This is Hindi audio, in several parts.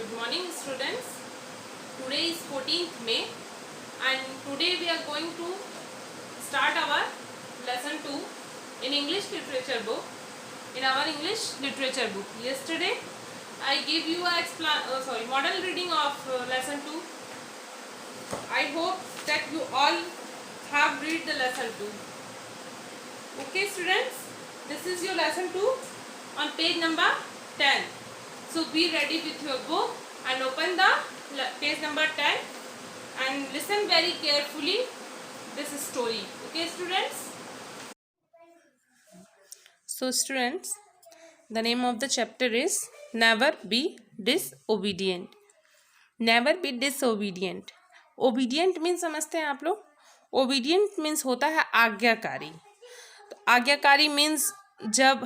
Good morning students. Today is 14th May and today we are going to start our lesson 2 in English literature book. In our English literature book. Yesterday I gave you a model reading of lesson 2. I hope that you all have read the lesson 2. Okay students, this is your lesson 2 on page number 10. So be ready with your book and open the page number 10 and listen very carefully this story. Okay students? So students, the name of the chapter is Never Be Disobedient. Never be disobedient. Obedient means समझते हैं आप लोग? Obedient means होता है आज्ञाकारी. तो आज्ञाकारी मीन्स जब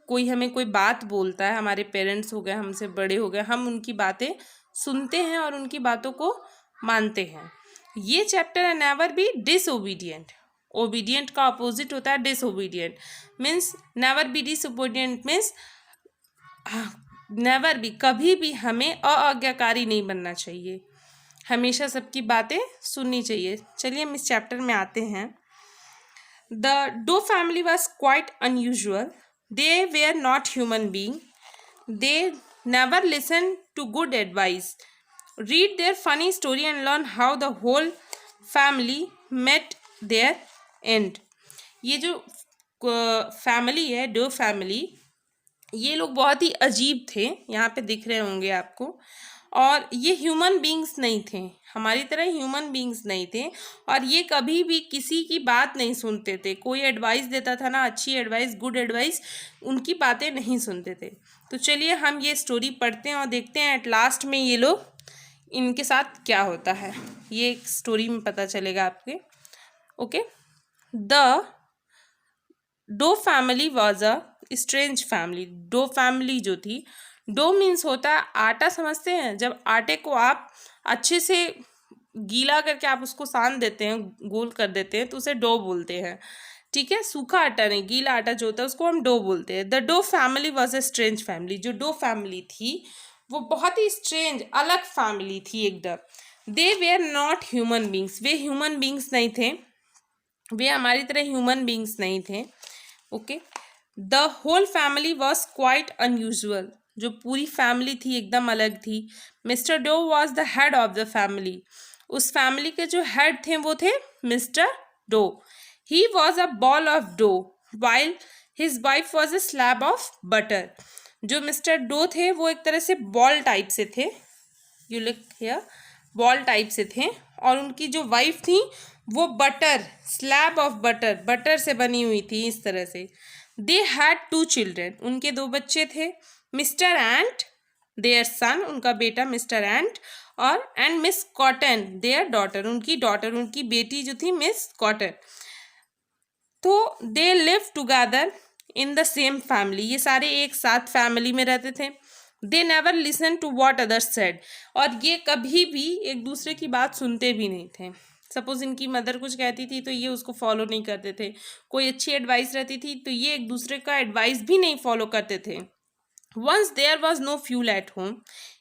हमें कोई बात बोलता है, हमारे पेरेंट्स हो गए, हमसे बड़े हो गए, हम उनकी बातें सुनते हैं और उनकी बातों को मानते हैं. ये चैप्टर है नेवर बी डिसओबीडियंट. ओबीडियंट का अपोजिट होता है disobedient. Means never be disobedient means never be, कभी भी हमें अआज्ञाकारी नहीं बनना चाहिए, हमेशा सबकी बातें सुननी चाहिए. चलिए हम इस चैप्टर में आते हैं. The Doe family was quite unusual. They were not human beings. They never listened to good advice. Read their funny story and learn how the whole family met their end. ये जो फैमिली है, डो फैमिली, ये लोग बहुत ही अजीब थे. यहाँ पे दिख रहे होंगे आपको. और ये ह्यूमन बींग्स नहीं थे, हमारी तरह ह्यूमन बींग्स नहीं थे. और ये कभी भी किसी की बात नहीं सुनते थे. कोई एडवाइस देता था ना, अच्छी एडवाइस, गुड एडवाइस, उनकी बातें नहीं सुनते थे. तो चलिए हम ये स्टोरी पढ़ते हैं और देखते हैं एट लास्ट में ये लोग, इनके साथ क्या होता है. ये एक स्टोरी में पता चलेगा आपके. Okay. The dough family was a strange family. Doe family जो थी, डो मीन्स होता है आटा, समझते हैं? जब आटे को आप अच्छे से गीला करके आप उसको सान देते हैं, गोल कर देते हैं, तो उसे डो बोलते हैं. ठीक है, सूखा आटा नहीं, गीला आटा जो होता है उसको हम डो बोलते हैं. The dough family was a strange family. जो डो फैमिली थी वो बहुत ही स्ट्रेंज, अलग फैमिली थी एकदम. They were not human beings. वे ह्यूमन बींग्स नहीं थे, वे हमारी तरह ह्यूमन बींग्स नहीं थे. Okay. The whole family was quite unusual. जो पूरी फैमिली थी एकदम अलग थी. Mister Doe was the head of the family. उस फैमिली के जो हेड थे वो थे mister dough. He was a ball of dough while his wife was a slab of butter. जो मिस्टर डो थे वो एक तरह से बॉल टाइप से थे, you look here, ball type से थे. और उनकी जो वाइफ थी वो butter, slab of butter, butter से बनी हुई थी इस तरह से. They had 2 children. उनके 2 बच्चे थे. मिस्टर एंट देयर सन, उनका बेटा मिस्टर एंट, और and miss cotton their daughter, उनकी डॉटर, उनकी बेटी जो थी मिस कॉटन. तो they live together in the same family. ये सारे एक साथ फैमिली में रहते थे. They never listen to what others said. और ये कभी भी एक दूसरे की बात सुनते भी नहीं थे. सपोज इनकी मदर कुछ कहती थी तो ये उसको फॉलो नहीं करते थे. कोई अच्छी एडवाइस रहती थी तो ये एक दूसरे का एडवाइस भी नहीं फॉलो करते थे. Once there was no fuel at home.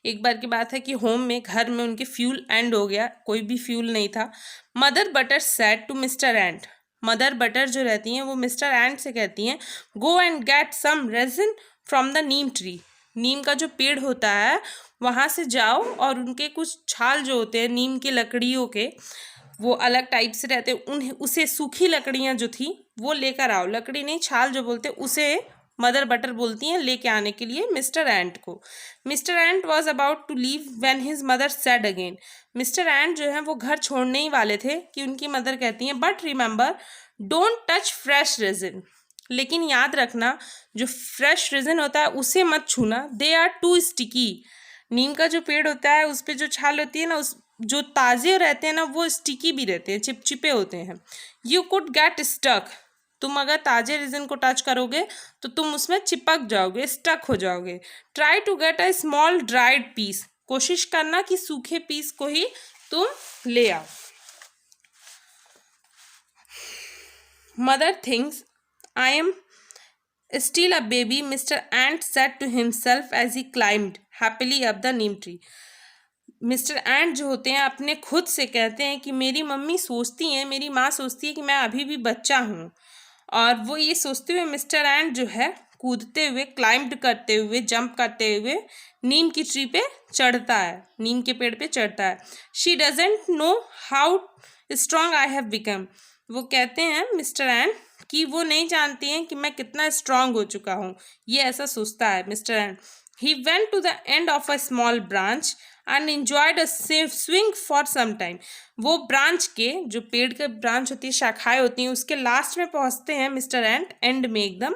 एक बार की बात है कि होम में, घर में उनके फ्यूल एंड हो गया, कोई भी फ्यूल नहीं था. Mother Butter said to mister Ant. Mother Butter जो रहती हैं वो मिस्टर एंट से कहती हैं, go and get some resin from the neem tree. नीम का जो पेड़ होता है वहाँ से जाओ और उनके कुछ छाल जो होते हैं नीम की लकड़ियों के, वो अलग टाइप से रहते हैं, उन्हें, उसे सूखी लकड़ियाँ जो थी वो लेकर आओ. लकड़ी नहीं, छाल जो बोलते, उसे मदर बटर बोलती हैं लेके आने के लिए मिस्टर एंट को. Mister Ant was about to leave when his mother said again. Mister Ant जो है वो घर छोड़ने ही वाले थे कि उनकी मदर कहती हैं, but remember don't touch fresh resin. लेकिन याद रखना जो फ्रेश रेजिन होता है उसे मत छूना. They are too sticky. नीम का जो पेड़ होता है उस पर जो छाल होती है ना, उस जो ताज़े रहते हैं ना वो स्टिकी भी रहते हैं, चिपचिपे होते हैं. You could get stuck. तुम अगर ताज़े रेजिन को टच करोगे तो तुम उसमें चिपक जाओगे, स्टक हो जाओगे. Try to get a small dried piece. कोशिश करना कि सूखे पीस को ही तुम ले आओ. Mother things I am Still a baby, Mr. Ant said to himself as he climbed happily up the neem tree. Mister and जो होते हैं अपने खुद से कहते हैं कि मेरी मम्मी सोचती हैं, मेरी माँ सोचती है कि मैं अभी भी बच्चा हूँ। और वो ये सोचते हुए मिस्टर एंड जो है कूदते हुए, क्लाइंब करते हुए, जंप करते हुए नीम की ट्री पे चढ़ता है, नीम के पेड़ पे चढ़ता है। She doesn't know how strong I have become. वो कहते हैं मिस्टर एंड कि वो नहीं जानती हैं कि मैं कितना स्ट्रांग हो चुका हूँ, ये ऐसा सोचता है mister ant. He went to the end of a small branch and enjoyed a swing for some time। वो ब्रांच के, जो पेड़ के ब्रांच होती है, शाखाएं होती हैं, उसके लास्ट में पहुंचते हैं मिस्टर एंड, एंड में एकदम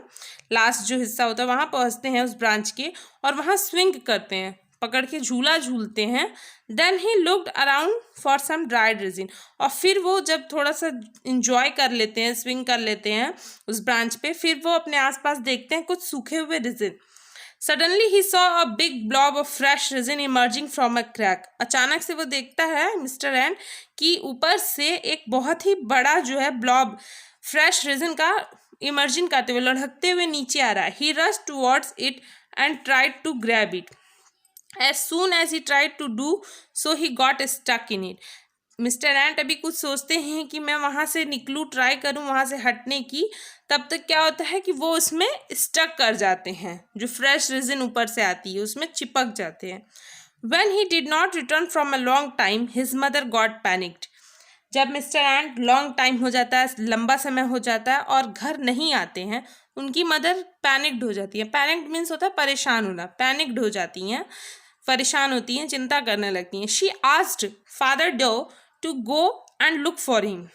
लास्ट जो हिस्सा होता है वहाँ पहुंचते हैं उस ब्रांच के, और वहाँ स्विंग करते हैं, पकड़ के झूला झूलते हैं। Then he looked around for some dried resin. और फिर वो जब थोड़ा सा इंजॉय कर लेते हैं, स्विंग कर लेते हैं उस ब्रांच पे, फिर वो अपने आसपास देखते हैं कुछ सूखे हुए resin. Suddenly he saw a big blob of fresh resin emerging from a crack। अचानक से वो देखता है मिस्टर एंड कि ऊपर से एक बहुत ही बड़ा जो है ब्लॉब फ्रेश रेजिन का इमर्जिंग करते हुए, लुढ़कते हुए नीचे आ रहा है। He rushed towards it and tried to grab it। As soon as he tried to do so, he got stuck in it। Mister Ant अभी कुछ सोचते हैं कि मैं वहाँ से निकलूँ, ट्राई करूँ वहाँ से हटने की, तब तक क्या होता है कि वो उसमें स्टक कर जाते हैं, जो फ्रेश रेजिन ऊपर से आती है उसमें चिपक जाते हैं। When he did not return from a long time, his mother got panicked। जब मिस्टर एंट लॉन्ग टाइम हो जाता है, लंबा समय हो जाता है और घर नहीं आते हैं, उनकी मदर पैनिक्ड हो जाती है। पैनिक्ड मीन्स होता है परेशान होना, पैनिक्ड हो जाती हैं, परेशान होती हैं, चिंता करने लगती हैं। She asked father dough to go and look for him.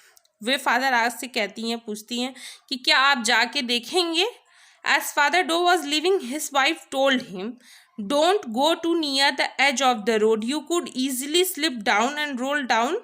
वे फादर आज से कहती हैं, पूछती हैं कि क्या आप जाके देखेंगे। As father dough was leaving, his wife told him don't go too near the edge of the road, you could easily slip down and roll down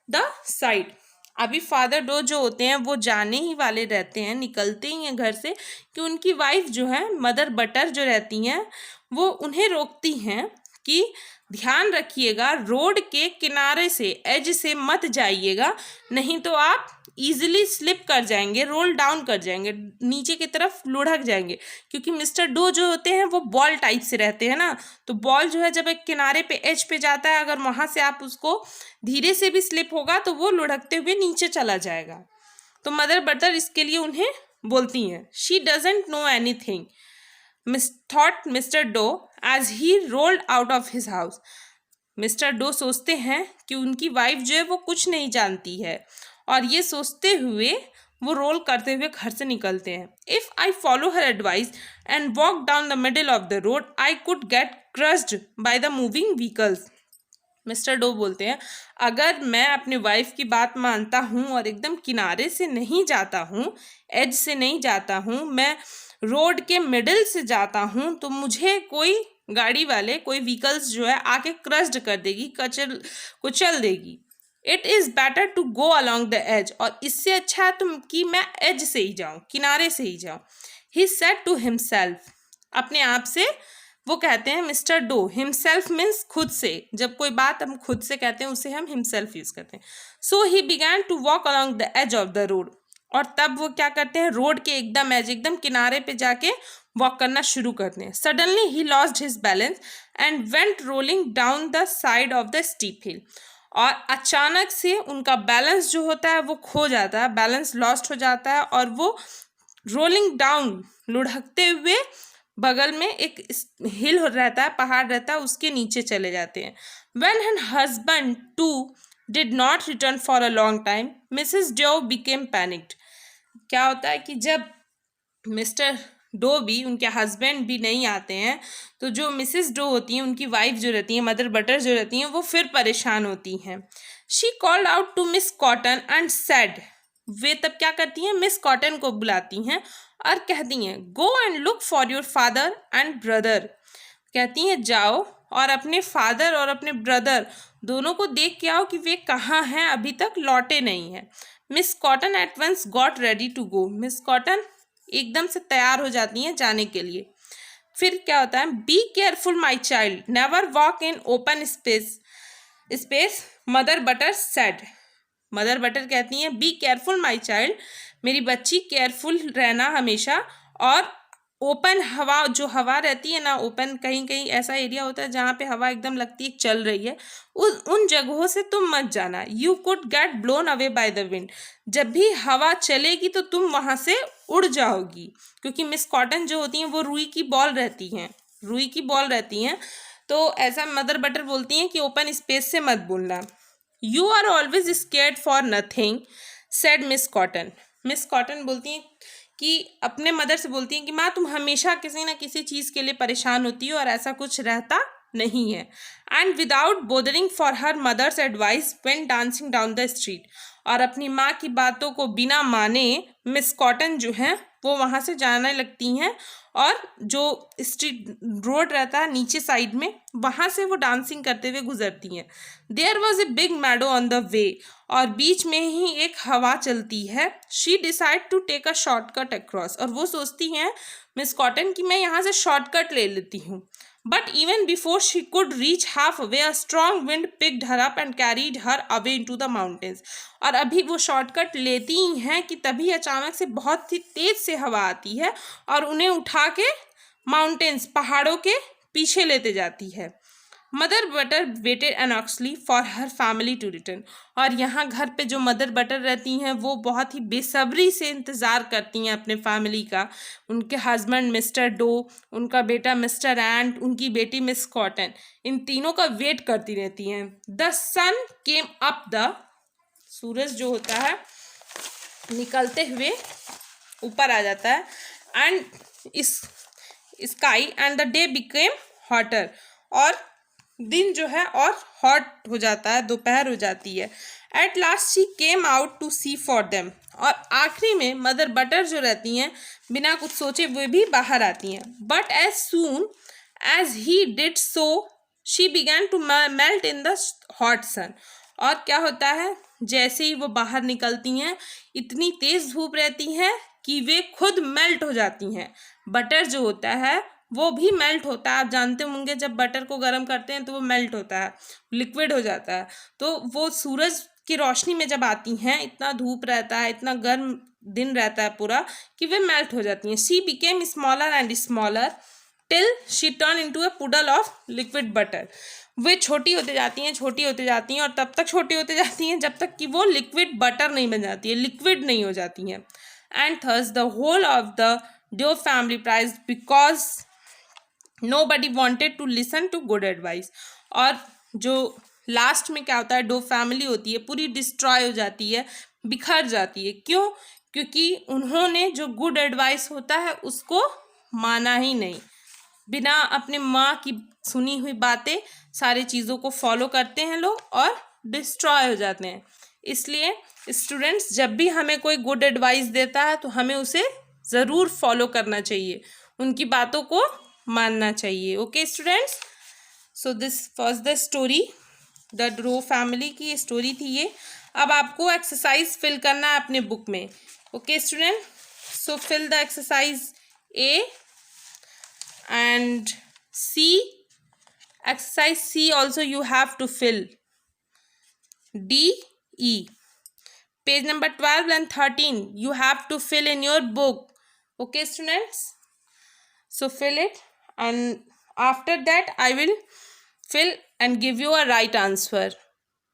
the side. अभी फादर डो जो होते हैं वो जाने ही वाले रहते हैं, निकलते ही हैं घर से, कि उनकी वाइफ जो है, मदर बटर जो रहती हैं, वो उन्हें रोकती हैं कि ध्यान रखिएगा, रोड के किनारे से, एज से मत जाइएगा, नहीं तो आप इजीली स्लिप कर जाएंगे, रोल डाउन कर जाएंगे, नीचे की तरफ लुढ़क जाएंगे। क्योंकि मिस्टर डो जो होते हैं वो बॉल टाइप से रहते हैं ना, तो बॉल जो है जब एक किनारे पे, एज पे जाता है, अगर वहाँ से आप उसको धीरे से भी स्लिप होगा तो वो लुढ़कते हुए नीचे चला जाएगा। तो मदर बटर इसके लिए उन्हें बोलती हैं। She doesn't know anything thought mister dough as he rolled out of his house. Mister dough सोचते हैं कि उनकी वाइफ जो है वो कुछ नहीं जानती है, और ये सोचते हुए वो रोल करते हुए घर से निकलते हैं। If I follow her advice and walk down the middle of the road, I could get crushed by the moving vehicles. Mister dough बोलते हैं, अगर मैं अपनी वाइफ की बात मानता हूँ और एकदम किनारे से नहीं जाता हूँ, एज से नहीं जाता हूँ, मैं रोड के मिडिल से जाता हूँ, तो मुझे कोई गाड़ी वाले, कोई व्हीकल्स जो है आके क्रस्ड कर देगी, कुचल देगी। It is better to go along the edge. और इससे अच्छा है तुम कि मैं एज से ही जाऊँ, किनारे से ही जाऊँ। ही सेड टू हिमसेल्फ, अपने आप से वो कहते हैं मिस्टर डो। हिमसेल्फ मीन्स खुद से, जब कोई बात हम खुद से कहते हैं उसे हम हिमसेल्फ यूज करते हैं। So he began to walk along the edge of the road. और तब वो क्या करते हैं, रोड के एकदम एज, एकदम किनारे पे जाके वॉक करना शुरू करते हैं। Suddenly he lost his balance and went rolling down the side of the steep hill. और अचानक से उनका बैलेंस जो होता है वो खो जाता है, बैलेंस लॉस्ट हो जाता है, और वो रोलिंग डाउन, लुढ़कते हुए बगल में एक हिल रहता है, पहाड़ रहता है, उसके नीचे चले जाते हैं। When her husband too did not return for a long time, Mrs. Doe became panicked। क्या होता है कि जब मिस्टर डो भी, उनके हस्बैंड भी नहीं आते हैं, तो जो मिसेस डो होती हैं, उनकी वाइफ जो रहती हैं, मदर बटर जो रहती हैं, वो फिर परेशान होती हैं। She called out to miss Cotton and said, वे तब क्या करती हैं, मिस कॉटन को बुलाती हैं और कहती हैं go and look for your father and brother. कहती हैं जाओ और अपने फादर और अपने ब्रदर दोनों को देख के आओ कि वे कहाँ हैं, अभी तक लौटे नहीं हैं। Miss cotton at once got ready to go. Miss cotton एकदम से तैयार हो जाती हैं जाने के लिए। फिर क्या होता है, be careful my child, never walk in open space mother Butter said. Mother butter कहती हैं बी केयरफुल माई चाइल्ड, मेरी बच्ची केयरफुल रहना हमेशा, और ओपन हवा, जो हवा रहती है ना, ओपन कहीं कहीं ऐसा एरिया होता है जहाँ पे हवा एकदम लगती है चल रही है, उन जगहों से तुम मत जाना। You could gate blown away by the wind. जब भी हवा चलेगी तो तुम वहाँ से उड़ जाओगी, क्योंकि मिस कॉटन जो होती हैं वो रुई की बॉल रहती हैं। तो ऐसा मदर बटर बोलती हैं कि ओपन स्पेस से मत बोलना। You are always scared for nothing said miss cotton. Miss cotton बोलती हैं कि अपने मदर से बोलती हैं कि माँ, तुम हमेशा किसी ना किसी चीज़ के लिए परेशान होती हो और ऐसा कुछ रहता नहीं है। And without bothering for her mother's advice went dancing down the street. और अपनी माँ की बातों को बिना माने मिस कॉटन जो हैं वो वहाँ से जाने लगती हैं, और जो स्ट्रीट रोड रहता है नीचे साइड में, वहाँ से वो डांसिंग करते हुए गुजरती हैं। There was a big meadow on the way. और बीच में ही एक हवा चलती है। She decide to take a shortcut across. और वो सोचती हैं मिस कॉटन कि मैं यहाँ से शॉर्टकट ले लेती हूँ। But even before she could reach half way a strong wind picked her up and carried her away into the mountains. और अभी वो शॉर्टकट लेती ही हैं कि तभी अचानक से बहुत ही तेज से हवा आती है और उन्हें उठा के माउंटेन्स, पहाड़ों के पीछे लेते जाती है। Mother Butter waited anxiously for her family to return. और यहाँ घर पे जो मदर बटर रहती हैं वो बहुत ही बेसब्री से इंतज़ार करती हैं अपने फैमिली का। उनके हस्बैंड मिस्टर डो, उनका बेटा मिस्टर एंट, उनकी बेटी मिस कॉटन, इन तीनों का वेट करती रहती हैं। The sun came up the. सूरज जो होता है निकलते हुए ऊपर आ जाता है। एंड इस sky and the day became hotter. और दिन जो है और हॉट हो जाता है, दोपहर हो जाती है। At last she came out to see for them. और आखिरी में मदर बटर जो रहती हैं बिना कुछ सोचे वो भी बाहर आती हैं। But as soon as he did so she began to melt in the hot sun. और क्या होता है, जैसे ही वो बाहर निकलती हैं इतनी तेज धूप रहती है कि वे खुद मेल्ट हो जाती हैं। बटर जो होता है वो भी मेल्ट होता है। आप जानते होंगे जब बटर को गर्म करते हैं तो वो मेल्ट होता है, लिक्विड हो जाता है। तो वो सूरज की रोशनी में जब आती हैं, इतना धूप रहता है, इतना गर्म दिन रहता है पूरा, कि वे मेल्ट हो जाती हैं। She became smaller and smaller till she turn into a puddle of liquid butter. वे छोटी होते जाती हैं और तब तक छोटी होते जाती हैं जब तक कि वो लिक्विड बटर नहीं बन जाती है, लिक्विड नहीं हो जाती हैं। And thus the whole of the dough family prize because nobody wanted to listen to good advice. और जो लास्ट में क्या होता है, डो फैमिली होती है पूरी डिस्ट्रॉय हो जाती है, बिखर जाती है। क्यों? क्योंकि उन्होंने जो गुड एडवाइस होता है उसको माना ही नहीं। बिना अपने माँ की सुनी हुई बातें सारी चीज़ों को फॉलो करते हैं लोग और डिस्ट्रॉय हो जाते हैं। इसलिए स्टूडेंट्स, जब भी हमें कोई गुड एडवाइस देता है तो हमें उसे ज़रूर फॉलो करना चाहिए, उनकी बातों को मानना चाहिए। Okay students, so this was the story, the dough family की स्टोरी थी ये। अब आपको एक्सरसाइज फिल करना है अपने बुक में। Okay student, so fill the exercise A and C. Exercise C also you have to fill. D, E. Page number 12 and 13 you have to fill in your book. Okay students, so fill it and after that I will fill and give you a right answer.